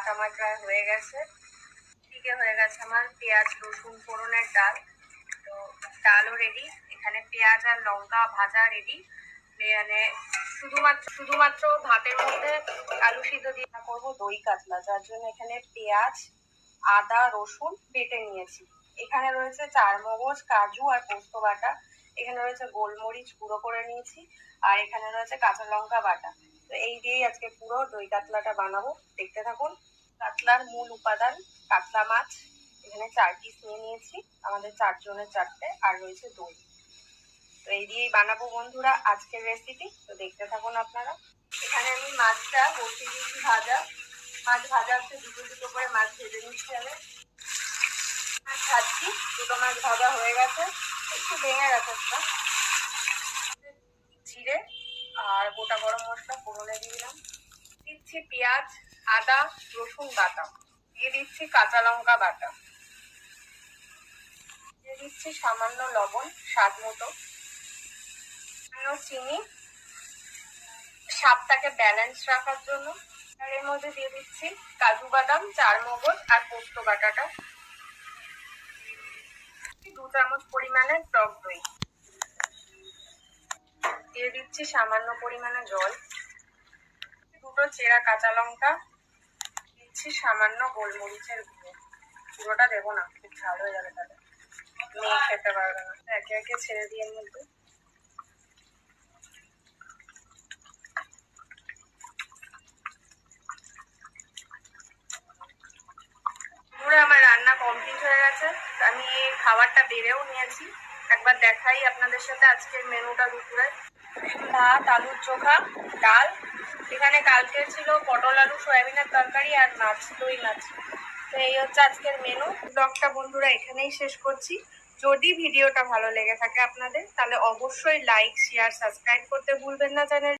বাটা আমার প্রায় হয়ে গেছে। এদিকে হয়ে গেছে আমার পেঁয়াজ রসুন ফোড়নের ডাল। তো ডালও রেডি, এখানে পেঁয়াজ আর লঙ্কা ভাজা রেডি। মানে শুধুমাত্র ভাতের মধ্যে আলু সিদ্ধ দিয়ে করবো দই কাতলা, যার জন্য এখানে পেঁয়াজ আদা রসুন বেটে নিয়েছি। এখানে রয়েছে চারমগজ কাজু আর পোস্ত বাটা, এখানে রয়েছে গোলমরিচ গুঁড়ো করে নিয়েছি, আর এখানে রয়েছে কাঁচা লঙ্কা বাটা। তো এই দিয়েই আজকে পুরো দই কাতলাটা বানাবো, দেখতে থাকুন। কাতলার মূল উপাদান কাতলা মাছ, এখানে 4 পিস নিয়ে নিয়েছি, আমাদের 4 জনের 4টে, আর রয়েছে দই। তো এই দিয়েই বানাবো বন্ধুরা আজকের রেসিপি, তো দেখতে থাকুন আপনারা। এখানে আমি মাছটা বসিয়ে দিয়েছি ভাজা। মাছ ভাজা হচ্ছে, দুটো করে মাছ ভেজে নিচ্ছি। আমি মাছ ভাজছি, 2টো মাছ ভাজা হয়ে গেছে, একটু ভেঙে গেছে একটা। জিরে আর গোটা গরম মশলা ফোড়নে দিয়ে দিলাম। দিচ্ছি পেঁয়াজ আদা রসুন বাটা, দিয়ে দিচ্ছি কাঁচা লঙ্কা বাটা, দিয়ে দিচ্ছি সামান্য লবণ স্বাদ মতো, চিনি স্বাদটাকে ব্যালেন্স রাখার জন্য। আর এর মধ্যে দিয়ে দিচ্ছি কাজু বাদাম চারমগজ আর পোস্ত বাটাটা, 2 চামচ পরিমাণে টক দই, দিয়ে দিচ্ছি সামান্য পরিমাণে জল, 2টো চেরা কাঁচা লঙ্কা, দিচ্ছি সামান্য গোলমরিচের গুঁড়ো। পুরোটা দেবো না, খুব ঝাল হয়ে যাবে, তাহলে মেয়ে খেতে পারবে না। একে একে ছেড়ে দিয়ে মধ্যে আমার রান্না কমপ্লিট হয়ে গেছে। আমি খাবারটা বেড়েও নিয়েছি, একবার দেখাই আপনাদের সাথে আজকের মেনুটা দুপুরে। ভাত আলুর চোখা ডাল, এখানে কালকে ছিল পটল আলু সয়াবিনের তরকারি আর মাছ দই মাছ। তো এই হচ্ছে আজকের মেনু। ব্লগটা বন্ধুরা এখানেই শেষ করছি। যদি ভিডিওটা ভালো লেগে থাকে আপনাদের, তাহলে অবশ্যই লাইক শেয়ার সাবস্ক্রাইব করতে ভুলবেন না চ্যানেল।